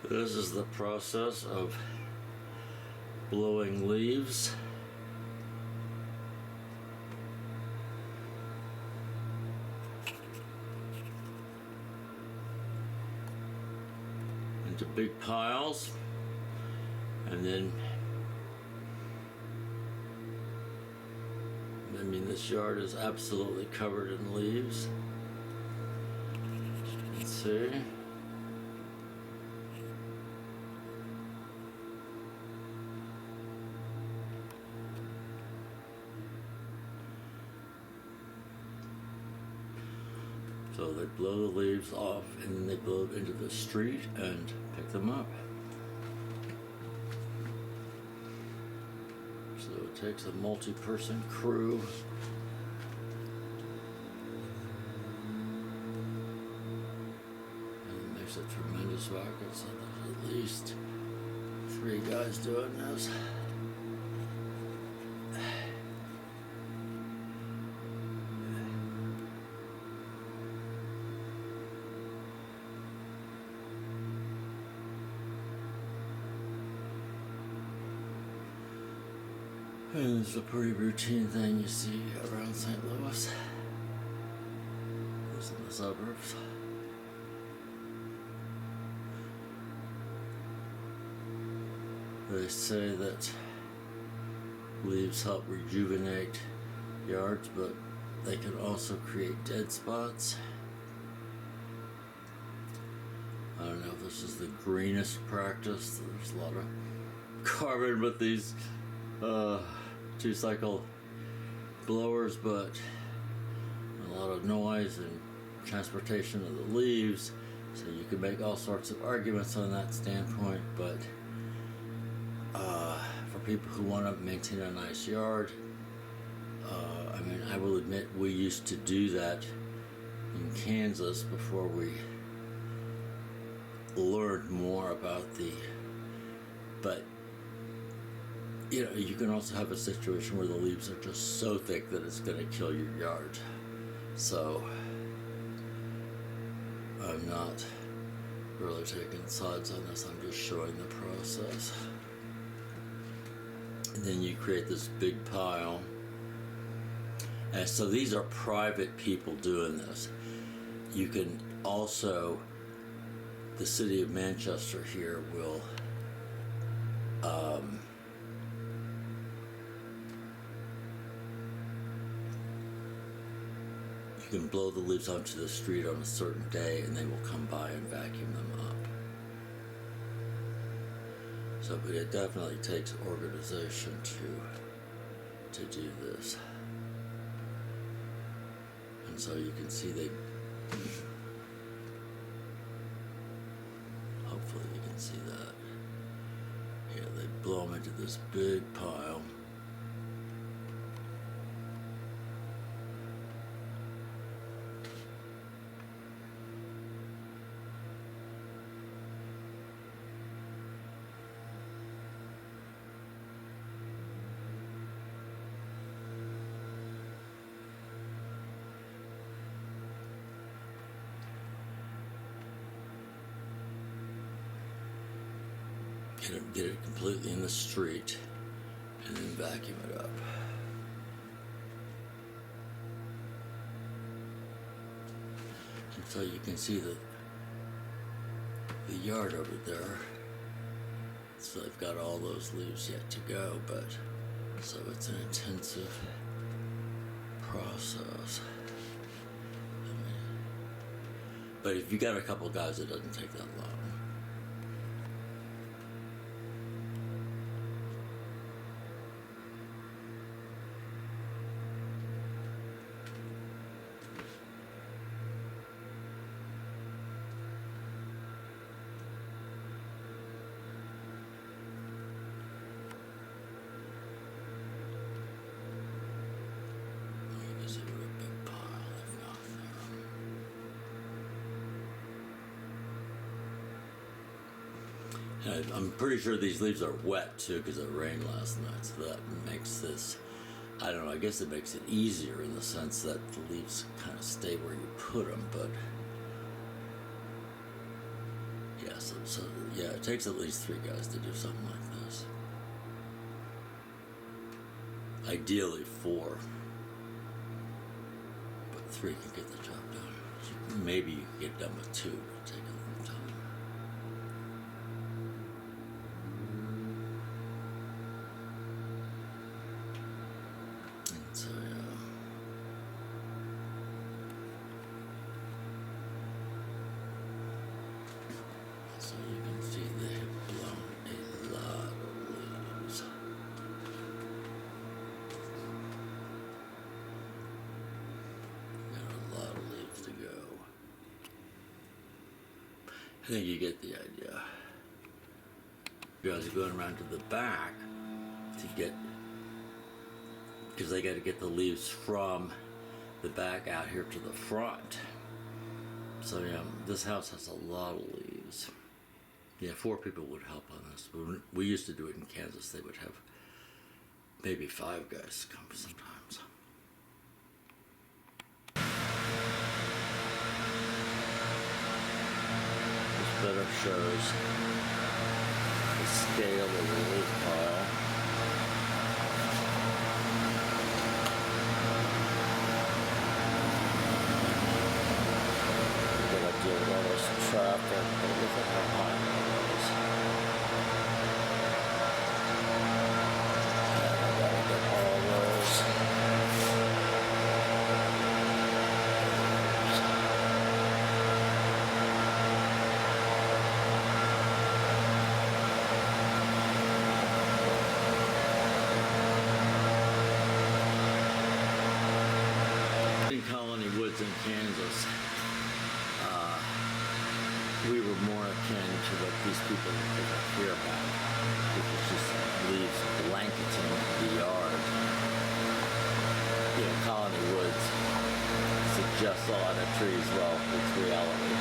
This is the process of blowing leaves. Into big piles, and then I mean, this yard is absolutely covered in leaves. Let's see. So they blow the leaves off and then they blow it into the street and pick them up. So it takes a multi-person crew. And it makes a tremendous racket, so there's at least 3 guys doing this. And it's a pretty routine thing you see around St. Louis. It's in the suburbs. They say that leaves help rejuvenate yards, but they can also create dead spots. I don't know if this is the greenest practice. There's a lot of carbon with these 2-cycle blowers, but a lot of noise and transportation of the leaves, so you can make all sorts of arguments on that standpoint. But for people who want to maintain a nice yard, I mean, I will admit we used to do that in Kansas before we learned more about but you know, you can also have a situation where the leaves are just so thick that it's going to kill your yard. So I'm not really taking sides on this, I'm just showing the process. And then you create this big pile. And so these are private people doing this. You can also, the city of Manchester here will you can blow the leaves onto the street on a certain day and they will come by and vacuum them up. So, but it definitely takes organization to do this. And so you can see hopefully you can see that. Yeah, they blow them into this big pile. Get it completely in the street and then vacuum it up. And so you can see the yard over there. So they've got all those leaves yet to go, but so it's an intensive process. But if you got a couple guys, it doesn't take that long. I'm pretty sure these leaves are wet too because it rained last night, so that makes this, I don't know, I guess it makes it easier in the sense that the leaves kind of stay where you put them, but So yeah, it takes at least 3 guys to do something like this. Ideally 4, but 3 can get the job done. Maybe you can get done with 2, but it'll take a long time. And so yeah. So you can see they have blown a lot of leaves. Got a lot of leaves to go. I think you get the idea. You guys are going around to the back to get, because they got to get the leaves from the back out here to the front. So yeah, this house has a lot of leaves. Yeah, 4 people would help on this. When we used to do it in Kansas, they would have maybe 5 guys come sometimes. This better shows the scale of the leaf pile. You gotta deal with all this traffic, but look at how high it is. And I gotta get all those. In Colony Woods in Kansas, we were more akin to what these people here about. People just leaves blanketing the yard. You know, Colony Woods suggests a lot of trees. Well, it's reality.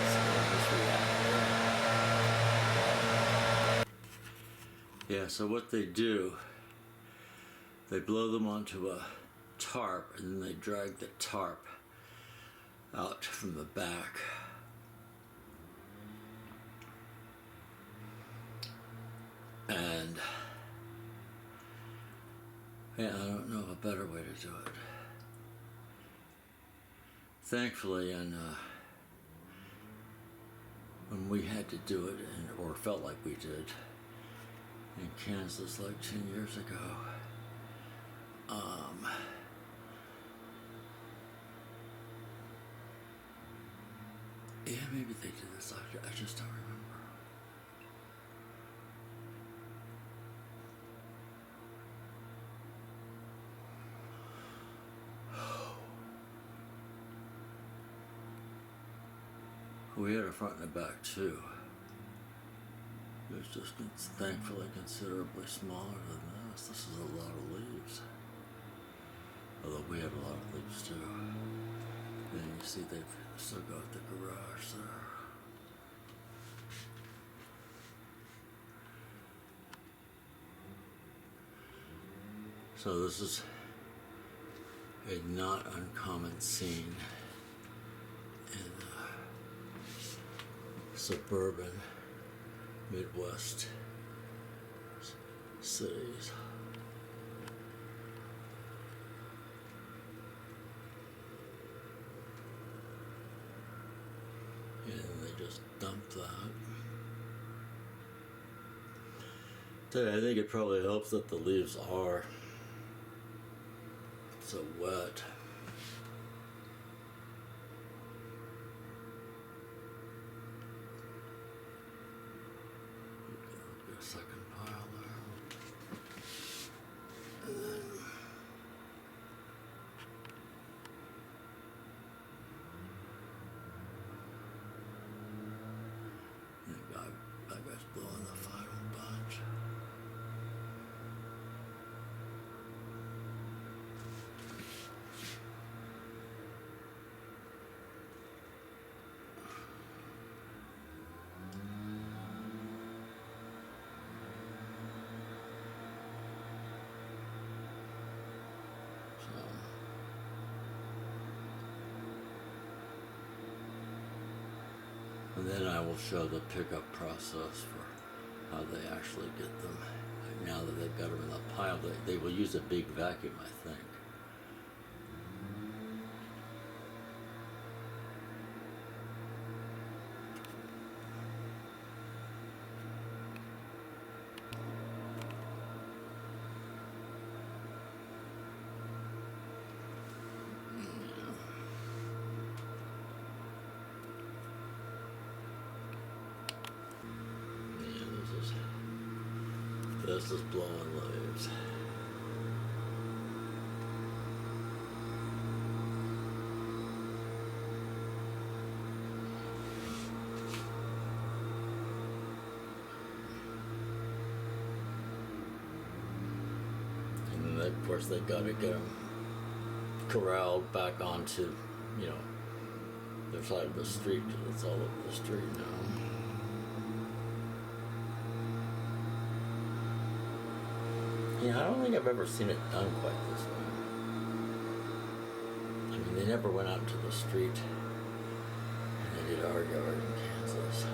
It's reality. Yeah, so what they do, they blow them onto a tarp, and then they drag the tarp out from the back. And yeah, I don't know a better way to do it. Thankfully, and when we had to do it, or felt like we did, in Kansas like 10 years ago, yeah, maybe they did this. I just don't remember. We had a front and a back too. It was just thankfully considerably smaller than this. This is a lot of leaves. Although we had a lot of leaves too. And you see they've still got the garage there. So this is a not uncommon scene in suburban Midwest cities. And they just dump that. I think it probably helps that the leaves are so wet. Get a second pile there. And then that guy's blowing the final bunch. I will show the pickup process for how they actually get them. Now that they've got them in the pile, they will use a big vacuum, I think. This is blowing leaves. And then, of course, they got to get them corralled back onto, their side of the street, because it's all over the street now. Yeah, I don't think I've ever seen it done quite this way. I mean, they never went out into the street and they did our yard in Kansas.